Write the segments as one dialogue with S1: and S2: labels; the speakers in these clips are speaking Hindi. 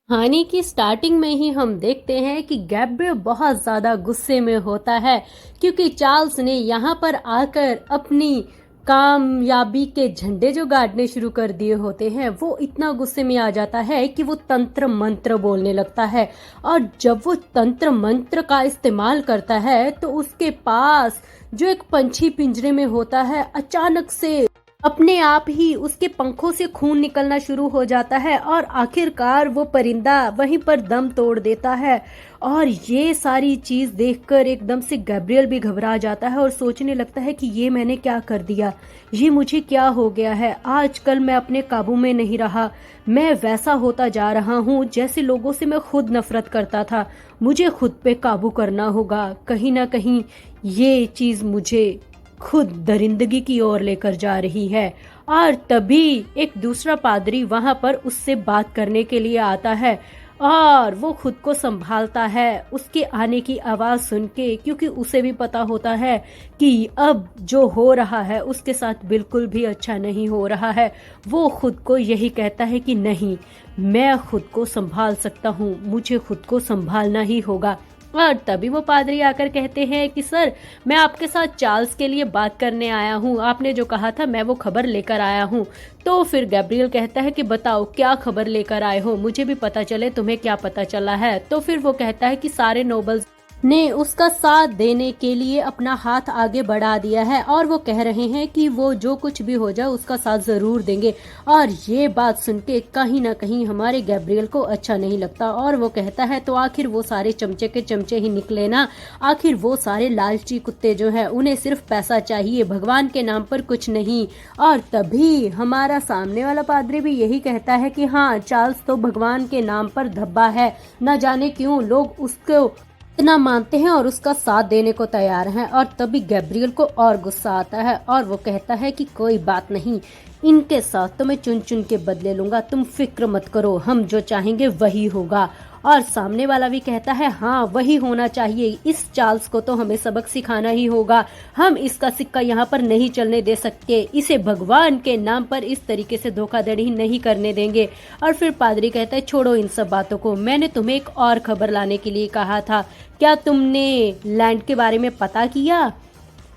S1: कहानी की स्टार्टिंग में ही हम देखते हैं कि गैब्रियल बहुत ज़्यादा गुस्से में होता है क्योंकि चार्ल्स ने यहाँ पर आकर अपनी कामयाबी के झंडे जो गाड़ने शुरू कर दिए होते हैं, वो इतना गुस्से में आ जाता है कि वो तंत्र मंत्र बोलने लगता है। और जब वो तंत्र मंत्र का इस्तेमाल करता है तो उसके पास जो एक पंछी पिंजरे में होता है, अचानक से अपने आप ही उसके पंखों से खून निकलना शुरू हो जाता है और आखिरकार वो परिंदा वहीं पर दम तोड़ देता है। और ये सारी चीज देखकर एकदम से गैब्रियल भी घबरा जाता है और सोचने लगता है कि ये मैंने क्या कर दिया, ये मुझे क्या हो गया है। आजकल मैं अपने काबू में नहीं रहा, मैं वैसा होता जा रहा हूँ जैसे लोगों से मैं खुद नफरत करता था। मुझे खुद पे काबू करना होगा, कहीं ना कहीं ये चीज मुझे खुद दरिंदगी की ओर लेकर जा रही है। और तभी एक दूसरा पादरी वहां पर उससे बात करने के लिए आता है और वो खुद को संभालता है उसके आने की आवाज सुन के, क्योंकि उसे भी पता होता है कि अब जो हो रहा है उसके साथ बिल्कुल भी अच्छा नहीं हो रहा है। वो खुद को यही कहता है कि नहीं, मैं खुद को संभाल सकता हूँ, मुझे खुद को संभालना ही होगा। और तभी वो पादरी आकर कहते हैं कि सर, मैं आपके साथ चार्ल्स के लिए बात करने आया हूँ, आपने जो कहा था मैं वो खबर लेकर आया हूँ। तो फिर गैब्रियल कहता है कि बताओ क्या खबर लेकर आए हो, मुझे भी पता चले तुम्हें क्या पता चला है। तो फिर वो कहता है कि सारे नोबल्स ने उसका साथ देने के लिए अपना हाथ आगे बढ़ा दिया है और वो कह रहे हैं कि वो जो कुछ भी हो जाए उसका साथ जरूर देंगे। और ये बात सुन के कहीं ना कहीं हमारे गैब्रियल को अच्छा नहीं लगता और वो कहता है तो आखिर वो सारे चमचे के चमचे ही निकले ना, आखिर वो सारे लालची कुत्ते जो है उन्हें सिर्फ पैसा चाहिए, भगवान के नाम पर कुछ नहीं। और तभी हमारा सामने वाला पादरी भी यही कहता है कि हाँ, चार्ल्स तो भगवान के नाम पर धब्बा है, न जाने क्यों लोग उसको इतना मानते हैं और उसका साथ देने को तैयार हैं। और तभी गैब्रियल को और गुस्सा आता है और वो कहता है कि कोई बात नहीं, इनके साथ तो मैं चुन चुन के बदले लूंगा, तुम फिक्र मत करो, हम जो चाहेंगे वही होगा। और सामने वाला भी कहता है हाँ, वही होना चाहिए, इस चार्ल्स को तो हमें सबक सिखाना ही होगा, हम इसका सिक्का यहाँ पर नहीं चलने दे सकते, इसे भगवान के नाम पर इस तरीके से धोखाधड़ी नहीं करने देंगे। और फिर पादरी कहता है छोड़ो इन सब बातों को, मैंने तुम्हें एक और खबर लाने के लिए कहा था, क्या तुमने लैंड के बारे में पता किया,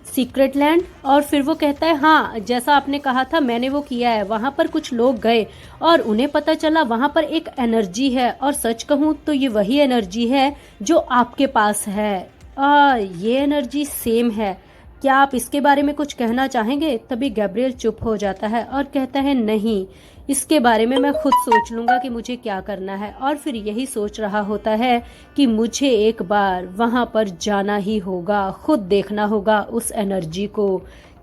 S1: सीक्रेट लैंड? और फिर वो कहता है हाँ, जैसा आपने कहा था मैंने वो किया है, वहां पर कुछ लोग गए और उन्हें पता चला वहां पर एक एनर्जी है, और सच कहूं तो ये वही एनर्जी है जो आपके पास है, और ये एनर्जी सेम है, क्या आप इसके बारे में कुछ कहना चाहेंगे? तभी गैब्रियल चुप हो जाता है और कहता है नहीं, इसके बारे में मैं खुद सोच लूंगा कि मुझे क्या करना है। और फिर यही सोच रहा होता है कि मुझे एक बार वहां पर जाना ही होगा, खुद देखना होगा उस एनर्जी को,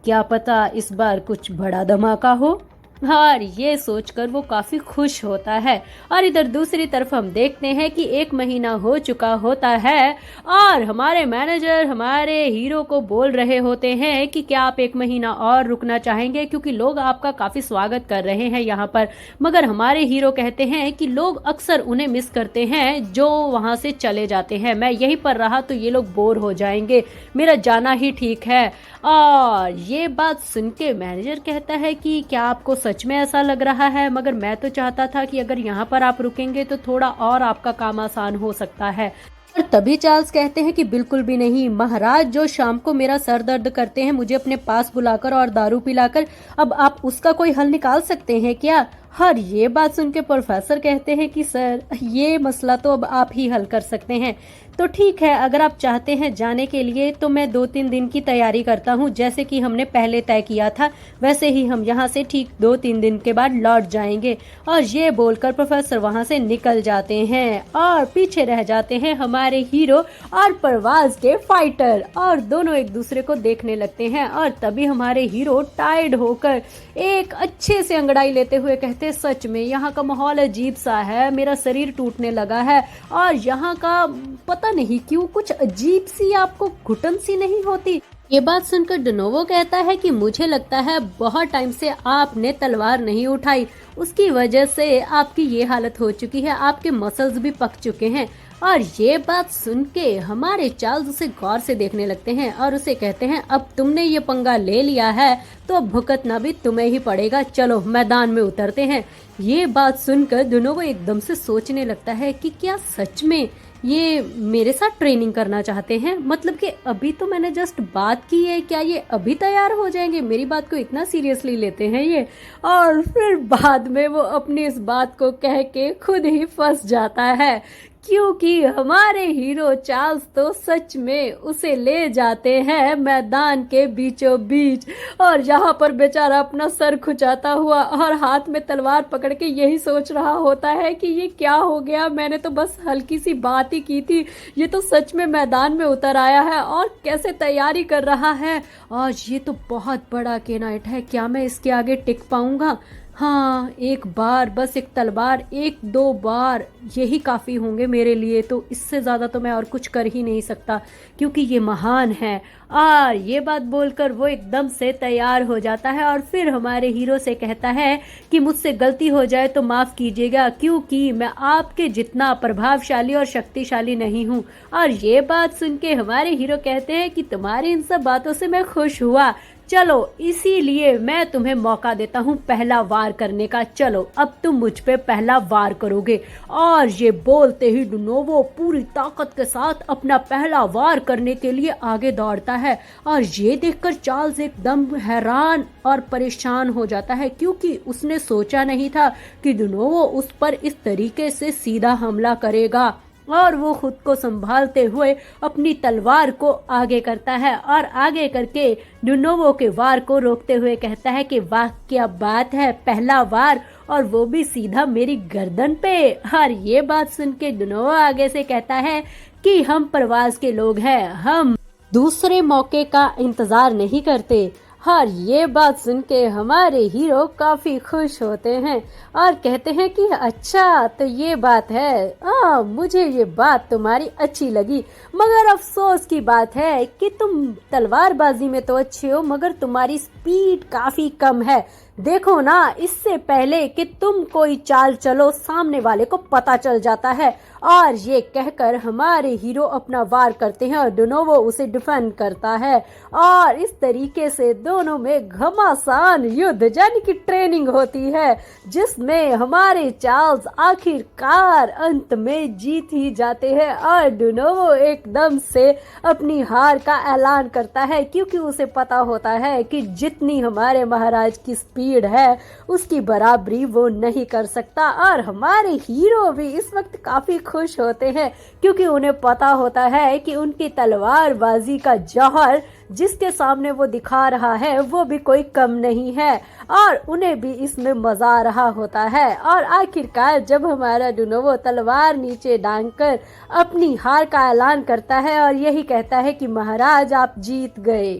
S1: क्या पता इस बार कुछ बड़ा धमाका हो। और ये सोचकर वो काफी खुश होता है। और इधर दूसरी तरफ हम देखते हैं कि 1 महीना हो चुका होता है और हमारे मैनेजर हमारे हीरो को बोल रहे होते हैं कि क्या आप 1 महीना और रुकना चाहेंगे, क्योंकि लोग आपका काफी स्वागत कर रहे हैं यहाँ पर। मगर हमारे हीरो कहते हैं कि लोग अक्सर उन्हें मिस करते हैं जो वहां से चले जाते हैं, मैं यहीं पर रहा तो ये लोग बोर हो जाएंगे, मेरा जाना ही ठीक है। और ये बात सुन के मैनेजर कहता है कि क्या आपको सच में ऐसा लग रहा है? मगर मैं तो चाहता था कि अगर यहाँ पर आप रुकेंगे तो थोड़ा और आपका काम आसान हो सकता है। और तभी चार्ल्स कहते हैं कि बिल्कुल भी नहीं महाराज, जो शाम को मेरा सर दर्द करते हैं मुझे अपने पास बुलाकर और दारू पिलाकर, अब आप उसका कोई हल निकाल सकते हैं क्या? और ये बात सुन के प्रोफेसर कहते हैं कि सर, ये मसला तो अब आप ही हल कर सकते हैं। तो ठीक है, अगर आप चाहते हैं जाने के लिए तो मैं 2-3 दिन की तैयारी करता हूँ, जैसे कि हमने पहले तय किया था वैसे ही हम यहाँ से ठीक 2-3 दिन के बाद लौट जाएंगे। और ये बोलकर प्रोफेसर वहाँ से निकल जाते हैं और पीछे रह जाते हैं हमारे हीरो और परवाज के फाइटर, और दोनों एक दूसरे को देखने लगते हैं। और तभी हमारे हीरो टायर्ड होकर एक अच्छे से अंगड़ाई लेते हुए कहते हैं सच में यहाँ का माहौल अजीब सा है, मेरा शरीर टूटने लगा है, और यहाँ का पता नहीं क्यों कुछ अजीब सी आपको घुटन सी नहीं होती? ये बात सुनकर डोनोवो कहता है कि मुझे लगता है बहुत टाइम से आपने तलवार नहीं उठाई, उसकी वजह से आपकी ये हालत हो चुकी है, आपके मसल्स भी पक चुके हैं। और ये बात सुन के हमारे चार्ल्स उसे गौर से देखने लगते हैं और उसे कहते हैं अब तुमने ये पंगा ले लिया है तो अब भुगतना भी तुम्हें ही पड़ेगा, चलो मैदान में उतरते हैं। ये बात सुनकर डोनोवो एकदम से सोचने लगता है कि क्या सच में ये मेरे साथ ट्रेनिंग करना चाहते हैं, मतलब कि अभी तो मैंने जस्ट बात की है, क्या ये अभी तैयार हो जाएंगे, मेरी बात को इतना सीरियसली लेते हैं ये। और फिर बाद में वो अपनी इस बात को कह के खुद ही फंस जाता है, क्योंकि हमारे हीरो चार्ल्स तो सच में उसे ले जाते हैं मैदान के बीचों बीच, और यहाँ पर बेचारा अपना सर खुजाता हुआ और हाथ में तलवार पकड़ के यही सोच रहा होता है कि ये क्या हो गया, मैंने तो बस हल्की सी बात ही की थी, ये तो सच में मैदान में उतर आया है और कैसे तैयारी कर रहा है। आज ये तो बहुत बड़ा केनाइट है, क्या मैं इसके आगे टिक पाऊंगा? हाँ, एक बार, बस एक तलवार, एक दो बार यही काफ़ी होंगे मेरे लिए, तो इससे ज़्यादा तो मैं और कुछ कर ही नहीं सकता क्योंकि ये महान है। और ये बात बोलकर वो एकदम से तैयार हो जाता है और फिर हमारे हीरो से कहता है कि मुझसे गलती हो जाए तो माफ़ कीजिएगा, क्योंकि मैं आपके जितना प्रभावशाली और शक्तिशाली नहीं हूँ। और ये बात सुन के हमारे हीरो कहते हैं कि तुम्हारी इन सब बातों से मैं खुश हुआ, चलो इसीलिए मैं तुम्हें मौका देता हूँ पहला वार करने का, चलो अब तुम मुझ पे पहला वार करोगे। और ये बोलते ही डोनोवो पूरी ताकत के साथ अपना पहला वार करने के लिए आगे दौड़ता है। और ये देखकर चार्ल्स एकदम हैरान और परेशान हो जाता है, क्योंकि उसने सोचा नहीं था कि डोनोवो उस पर इस तरीके से सीधा हमला करेगा। और वो खुद को संभालते हुए अपनी तलवार को आगे करता है और आगे करके डोनोवो के वार को रोकते हुए कहता है कि वाह क्या बात है, पहला वार और वो भी सीधा मेरी गर्दन पे। और ये बात सुन के डोनोवो आगे से कहता है कि हम प्रवास के लोग हैं, हम दूसरे मौके का इंतजार नहीं करते। और ये बात सुन के हमारे हीरो काफी खुश होते हैं और कहते हैं कि अच्छा तो ये बात है, मुझे ये बात तुम्हारी अच्छी लगी, मगर अफसोस की बात है कि तुम तलवारबाजी में तो अच्छे हो मगर तुम्हारी स्पीड काफी कम है। देखो ना, इससे पहले कि तुम कोई चाल चलो सामने वाले को पता चल जाता है। और ये कहकर हमारे हीरो अपना वार करते हैं और डोनोवो उसे डिफेंड करता है और इस तरीके से दोनों में घमासान युद्ध यानी कि ट्रेनिंग होती है, जिसमें हमारे चार्ल्स आखिरकार अंत में जीत ही जाते हैं और डोनोवो एकदम से अपनी हार का ऐलान करता है, क्योंकि उसे पता होता है कि जितनी हमारे महाराज की स्पीड है उसकी बराबरी वो नहीं कर सकता। और हमारे हीरो भी इस वक्त काफी खुश होते हैं, क्योंकि उन्हें पता होता है कि उनकी तलवारबाजी का जौहर जिसके सामने वो दिखा रहा है वो भी कोई कम नहीं है और उन्हें भी इसमें मजा आ रहा होता है। और आखिरकार जब हमारा डोनोवो तलवार नीचे डालकर अपनी हार का ऐलान करता है और यही कहता है कि महाराज आप जीत गए,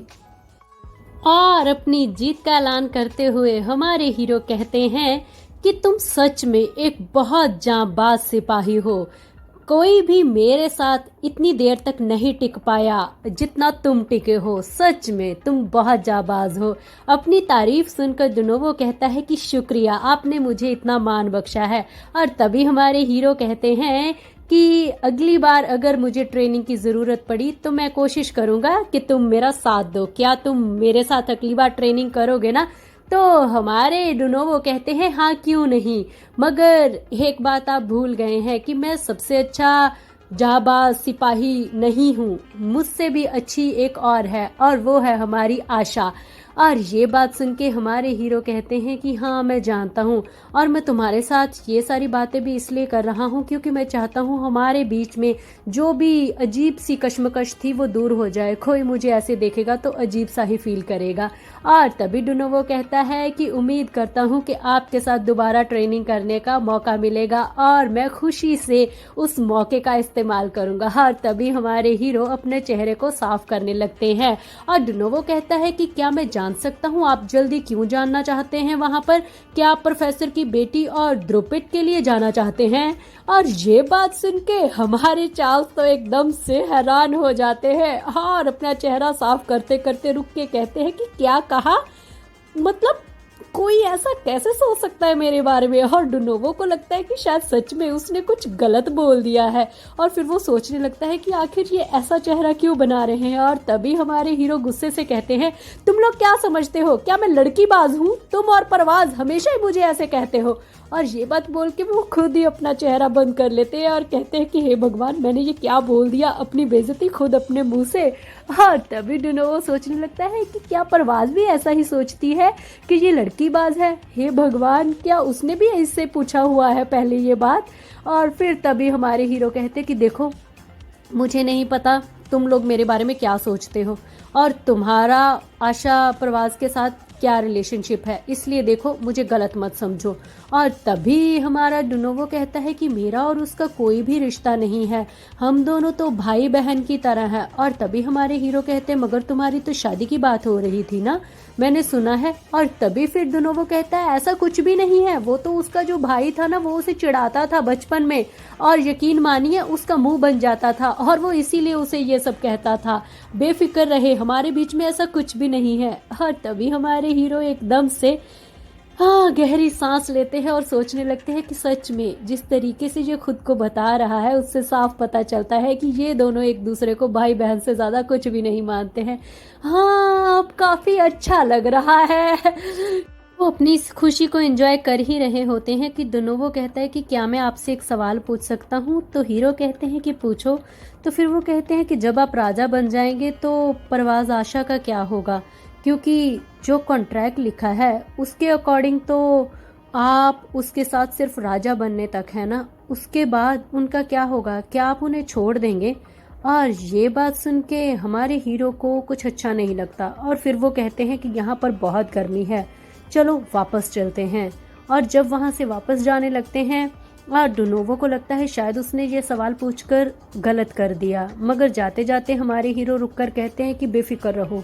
S1: और अपनी जीत का ऐलान करते हुए हमारे हीरो कहते हैं कि तुम सच में एक बहुत जांबाज सिपाही हो, कोई भी मेरे साथ इतनी देर तक नहीं टिक पाया जितना तुम टिके हो, सच में तुम बहुत जाबाज हो। अपनी तारीफ सुनकर डोनोवो कहता है कि शुक्रिया, आपने मुझे इतना मान बख्शा है। और तभी हमारे हीरो कहते हैं कि अगली बार अगर मुझे ट्रेनिंग की ज़रूरत पड़ी तो मैं कोशिश करूँगा कि तुम मेरा साथ दो, क्या तुम मेरे साथ अगली बार ट्रेनिंग करोगे ना? तो हमारे डोनोवो कहते हैं हाँ क्यों नहीं, मगर एक बात आप भूल गए हैं कि मैं सबसे अच्छा जाबाज सिपाही नहीं हूँ, मुझसे भी अच्छी एक और है और वो है हमारी आशा। और ये बात सुन के हमारे हीरो कहते हैं कि हाँ मैं जानता हूँ और मैं तुम्हारे साथ ये सारी बातें भी इसलिए कर रहा हूँ क्योंकि मैं चाहता हूँ हमारे बीच में जो भी अजीब सी कश्मकश थी वो दूर हो जाए, कोई मुझे ऐसे देखेगा तो अजीब सा ही फील करेगा। और तभी डोनोवो कहता है कि उम्मीद करता हूँ कि आपके साथ दोबारा ट्रेनिंग करने का मौका मिलेगा और मैं खुशी से उस मौके का इस्तेमाल करूँगा। और तभी हमारे हीरो अपने चेहरे को साफ करने लगते हैं और डोनोवो कहता है कि क्या मैं जान सकता हूँ आप जल्दी क्यों जानना चाहते हैं वहाँ पर? क्या आप प्रोफेसर की बेटी और द्रुपिद के लिए जाना चाहते हैं? और ये बात सुन के हमारे चार्ल्स तो एकदम से हैरान हो जाते हैं और अपना चेहरा साफ करते करते रुक के कहते हैं कि क्या कहा? मतलब कोई ऐसा कैसे सोच सकता है मेरे बारे में? और डुनोवो को लगता है कि शायद सच में उसने कुछ गलत बोल दिया है और फिर वो सोचने लगता है कि आखिर ये ऐसा चेहरा क्यों बना रहे हैं। और तभी हमारे हीरो गुस्से से कहते हैं, तुम लोग क्या समझते हो, क्या मैं लड़कीबाज हूँ? तुम और परवाज हमेशा ही मुझे ऐसे कहते हो। और ये बात बोल के वो खुद ही अपना चेहरा बंद कर लेते हैं और कहते हैं कि हे भगवान, मैंने ये क्या बोल दिया, अपनी बेइज्जती खुद अपने मुंह से। और तभी डुनोवो सोचने लगता है कि क्या परवाज भी ऐसा ही सोचती है कि ये लड़कीबाज है? हे भगवान, क्या उसने भी इससे पूछा हुआ है पहले ये बात? और फिर तभी हमारे हीरो कहते कि देखो, मुझे नहीं पता तुम लोग मेरे बारे में क्या सोचते हो और तुम्हारा आशा परवाज के साथ क्या रिलेशनशिप है, इसलिए देखो मुझे गलत मत समझो। और तभी हमारा डुनोवो कहता है कि मेरा और उसका कोई भी रिश्ता नहीं है, हम दोनों तो भाई बहन की तरह हैं। और तभी हमारे हीरो कहते हैं, मगर तुम्हारी तो शादी की बात हो रही थी ना, मैंने सुना है। और तभी फिर डुनोवो कहता है, ऐसा कुछ भी नहीं है, वो तो उसका जो भाई था ना, वो उसे चिढ़ाता था बचपन में और यकीन मानिए उसका मुंह बन जाता था और वो इसीलिए उसे ये सब कहता था। बेफिक्र रहे, हमारे बीच में ऐसा कुछ भी नहीं है। और तभी हमारे हीरो एकदम से गहरी सांस लेते हैं और सोचने लगते हैं कि सच में जिस तरीके से ये खुद को बता रहा है उससे साफ पता चलता है कि ये दोनों एक दूसरे को भाई बहन से ज्यादा कुछ भी नहीं मानते हैं। हाँ, अब काफी अच्छा लग रहा है। वो अपनी इस खुशी को एंजॉय कर ही रहे होते हैं कि डुनोवो कहता है कि क्या मैं आपसे एक सवाल पूछ सकता हूँ? तो हीरो कहते हैं कि पूछो। तो फिर वो कहते हैं कि जब आप राजा बन जाएंगे तो परवाज आशा का क्या होगा? क्योंकि जो कॉन्ट्रैक्ट लिखा है उसके अकॉर्डिंग तो आप उसके साथ सिर्फ राजा बनने तक है ना, उसके बाद उनका क्या होगा? क्या आप उन्हें छोड़ देंगे? और ये बात सुन के हमारे हीरो को कुछ अच्छा नहीं लगता और फिर वो कहते हैं कि यहाँ पर बहुत गर्मी है, चलो वापस चलते हैं। और जब वहाँ से वापस जाने लगते हैं और डुनोवो को लगता है शायद उसने ये सवाल पूछकर गलत कर दिया, मगर जाते जाते हमारे हीरो रुककर कहते हैं कि बेफिक्र रहो,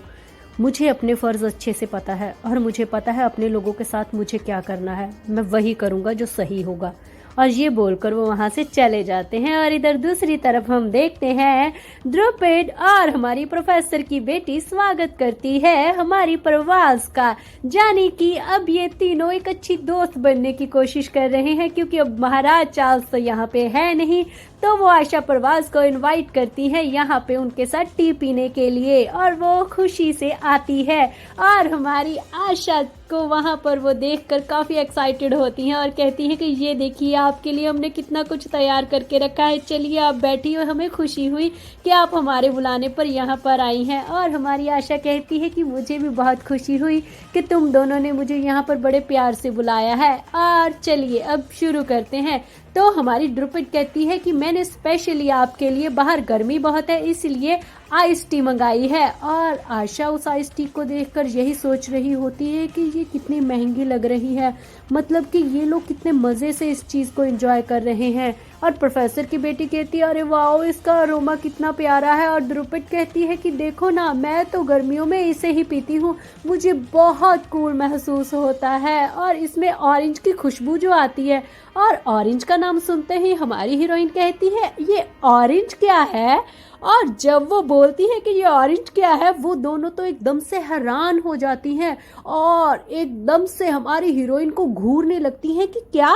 S1: मुझे अपने फ़र्ज़ अच्छे से पता है और मुझे पता है अपने लोगों के साथ मुझे क्या करना है, मैं वही करूँगा जो सही होगा। और ये बोलकर वो वहाँ से चले जाते हैं। और इधर दूसरी तरफ हम देखते हैं द्रुपिद और हमारी प्रोफेसर की बेटी स्वागत करती है हमारी परवाज का, जाने कि अब ये तीनों एक अच्छी दोस्त बनने की कोशिश कर रहे हैं, क्योंकि अब महाराज चार्ल्स तो यहाँ पे है नहीं, तो वो आशा परवाज को इनवाइट करती है यहाँ पे उनके साथ टी पीने के लिए और वो खुशी से आती है। और हमारी आशा को वहाँ पर वो देखकर काफ़ी एक्साइटेड होती हैं और कहती हैं कि ये देखिए आपके लिए हमने कितना कुछ तैयार करके रखा है, चलिए आप बैठिए, हमें खुशी हुई कि आप हमारे बुलाने पर यहाँ पर आई हैं। और हमारी आशा कहती है कि मुझे भी बहुत खुशी हुई कि तुम दोनों ने मुझे यहाँ पर बड़े प्यार से बुलाया है, और चलिए अब शुरू करते हैं। तो हमारी द्रुपिद कहती है कि मैंने स्पेशली आपके लिए, बाहर गर्मी बहुत है इसलिए आइस टी मंगाई है। और आशा उस आइस टी को देखकर यही सोच रही होती है कि ये कितनी महंगी लग रही है, मतलब कि ये लोग कितने मज़े से इस चीज़ को एंजॉय कर रहे हैं। और प्रोफेसर की बेटी कहती है अरे वाओ, इसका अरोमा कितना प्यारा है। और द्रुपिद कहती है कि देखो ना, मैं तो गर्मियों में इसे ही पीती हूँ, मुझे बहुत कूल महसूस होता है और इसमें ऑरेंज की खुशबू जो आती है। और ऑरेंज का नाम सुनते ही हमारी हीरोइन कहती है ये ऑरेंज क्या है? और जब वो बोलती है कि ये ऑरेंज क्या है, वो दोनों तो एकदम से हैरान हो जाती हैं और एकदम से हमारी हीरोइन को घूरने लगती हैं कि क्या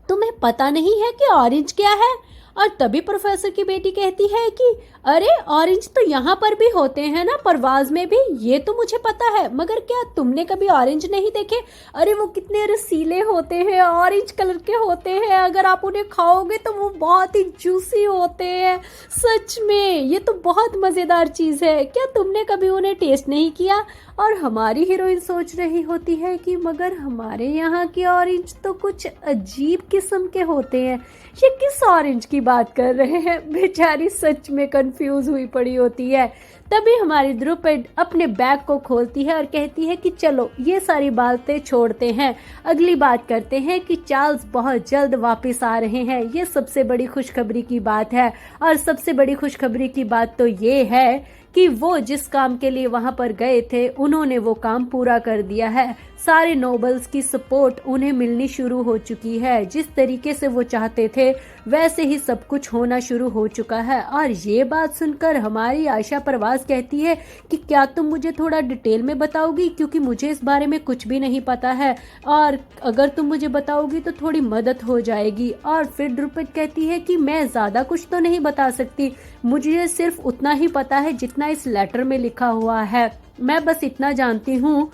S1: तुम्हें पता नहीं है कि ऑरेंज क्या है? और तभी प्रोफेसर की बेटी कहती है कि अरे ऑरेंज तो यहाँ पर भी होते हैं ना, परवाज में भी, ये तो मुझे पता है, मगर क्या तुमने कभी ऑरेंज नहीं देखे? अरे वो कितने रसीले होते हैं, ऑरेंज कलर के होते हैं, अगर आप उन्हें खाओगे तो वो बहुत ही जूसी होते हैं, सच में ये तो बहुत मज़ेदार चीज़ है, क्या तुमने कभी उन्हें टेस्ट नहीं किया? और हमारी हीरोइन सोच रही होती है कि मगर हमारे यहाँ के ऑरेंज तो कुछ अजीब किस्म के होते हैं, ये किस ऑरेंज की बात कर रहे हैं? बेचारी सच में कंफ्यूज हुई पड़ी होती है। तभी हमारी द्रुपिद अपने बैग को खोलती है और कहती है कि चलो ये सारी बातें छोड़ते हैं, अगली बात करते हैं कि चार्ल्स बहुत जल्द वापस आ रहे हैं, ये सबसे बड़ी खुशखबरी की बात है। और सबसे बड़ी खुशखबरी की बात तो ये है कि वो जिस काम के लिए वहां पर गए थे उन्होंने वो काम पूरा कर दिया है। सारे नोबल्स की सपोर्ट उन्हें मिलनी शुरू हो चुकी है। जिस तरीके से वो चाहते थे वैसे ही सब कुछ होना शुरू हो चुका है। और ये बात सुनकर हमारी आयशा परवाज कहती है कि क्या तुम मुझे थोड़ा डिटेल में बताओगी, क्योंकि मुझे इस बारे में कुछ भी नहीं पता है, और अगर तुम मुझे बताओगी तो थोड़ी मदद हो जाएगी। और फिर द्रुपद कहती है कि मैं ज्यादा कुछ तो नहीं बता सकती, मुझे सिर्फ उतना ही पता है जितना इस लेटर में लिखा हुआ है। मैं बस इतना जानती हूँ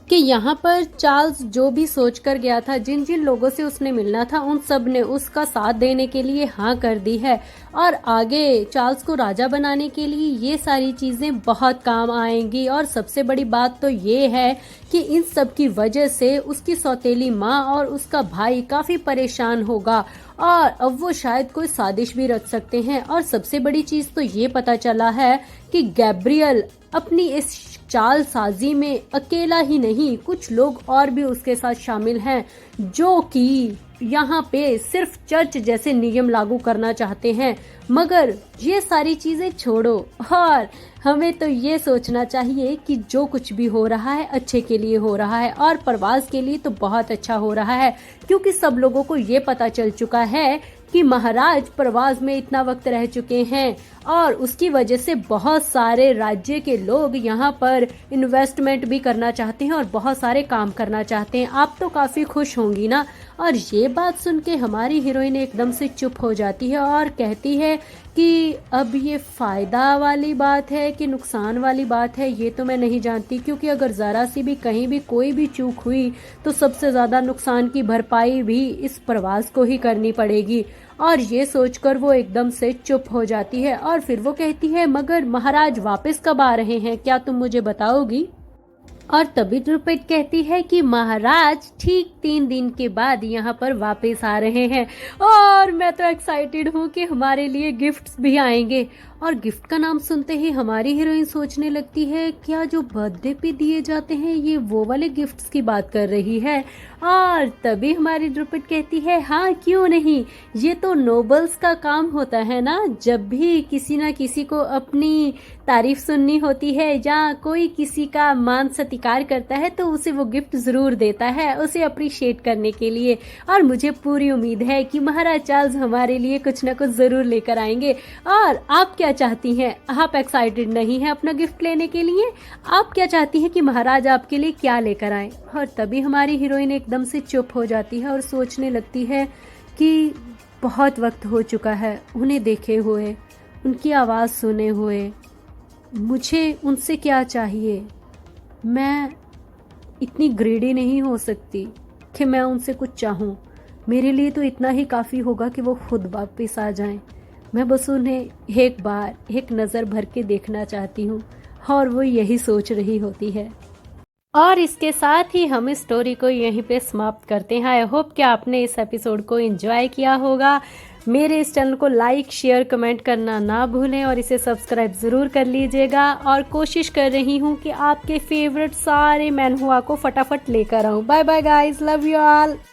S1: कि यहाँ पर चार्ल्स जो भी सोच कर गया था, जिन जिन लोगों से उसने मिलना था, उन सब ने उसका साथ देने के लिए हाँ कर दी है। और आगे चार्ल्स को राजा बनाने के लिए ये सारी चीज़ें बहुत काम आएंगी। और सबसे बड़ी बात तो ये है कि इन सब की वजह से उसकी सौतेली माँ और उसका भाई काफ़ी परेशान होगा, और अब वो शायद कोई साजिश भी रच सकते हैं। और सबसे बड़ी चीज़ तो ये पता चला है कि गैब्रियल अपनी इस चाल साजी में अकेला ही नहीं, कुछ लोग और भी उसके साथ शामिल हैं जो कि यहाँ पे सिर्फ चर्च जैसे नियम लागू करना चाहते हैं। मगर ये सारी चीजें छोड़ो और हमें तो ये सोचना चाहिए कि जो कुछ भी हो रहा है अच्छे के लिए हो रहा है, और प्रवास के लिए तो बहुत अच्छा हो रहा है, क्योंकि सब लोगों को ये पता चल चुका है कि महाराज प्रवास में इतना वक्त रह चुके हैं, और उसकी वजह से बहुत सारे राज्य के लोग यहाँ पर इन्वेस्टमेंट भी करना चाहते हैं और बहुत सारे काम करना चाहते हैं। आप तो काफ़ी खुश होंगी ना। और ये बात सुन के हमारी हीरोइन एकदम से चुप हो जाती है और कहती है कि अब ये फ़ायदा वाली बात है कि नुकसान वाली बात है, ये तो मैं नहीं जानती, क्योंकि अगर ज़रा सी भी कहीं भी कोई भी चूक हुई तो सबसे ज़्यादा नुकसान की भरपाई भी इस प्रवास को ही करनी पड़ेगी। और ये सोचकर वो एकदम से चुप हो जाती है। और फिर वो कहती है, मगर महाराज वापस कब आ रहे हैं, क्या तुम मुझे बताओगी? और तभी द्रुपद कहती है कि महाराज ठीक 3 दिन के बाद यहाँ पर वापस आ रहे हैं, और मैं तो एक्साइटेड हूँ कि हमारे लिए गिफ्ट्स भी आएंगे। और गिफ्ट का नाम सुनते ही हमारी हीरोइन सोचने लगती है, क्या जो बर्थडे पे दिए जाते हैं ये वो वाले गिफ्ट्स की बात कर रही है। और तभी हमारी द्रुपद कहती है, हाँ क्यों नहीं, ये तो नोबल्स का काम होता है ना, जब भी किसी ना किसी को अपनी तारीफ सुननी होती है या कोई किसी का मान सत्कार करता है तो उसे वो गिफ्ट जरूर देता है, उसे अप्रिशिएट करने के लिए। और मुझे पूरी उम्मीद है कि महाराज चार्ल्स हमारे लिए कुछ ना कुछ जरूर लेकर आएंगे। और आप क्या चाहती हैं, आप एक्साइटेड नहीं हैं अपना गिफ्ट लेने के लिए? आप क्या चाहती हैं कि महाराज आपके लिए क्या लेकर आए? और तभी हमारी हीरोइन एकदम से चुप हो जाती है और सोचने लगती है कि बहुत वक्त हो चुका है उन्हें देखे हुए, उनकी आवाज़ सुने हुए, मुझे उनसे क्या चाहिए? मैं इतनी ग्रीडी नहीं हो सकती कि मैं उनसे कुछ चाहूँ। मेरे लिए तो इतना ही काफ़ी होगा कि वो खुद वापस आ जाएं। मैं बस उन्हें एक बार एक नज़र भर के देखना चाहती हूँ। और वो यही सोच रही होती है। और इसके साथ ही हम इस स्टोरी को यहीं पे समाप्त करते हैं। आई होप कि आपने इस एपिसोड को एंजॉय किया होगा। मेरे इस चैनल को लाइक शेयर कमेंट करना ना भूलें और इसे सब्सक्राइब ज़रूर कर लीजिएगा। और कोशिश कर रही हूँ कि आपके फेवरेट सारे मैनहुआ को फटाफट लेकर आऊँ। Bye bye guys, love you all.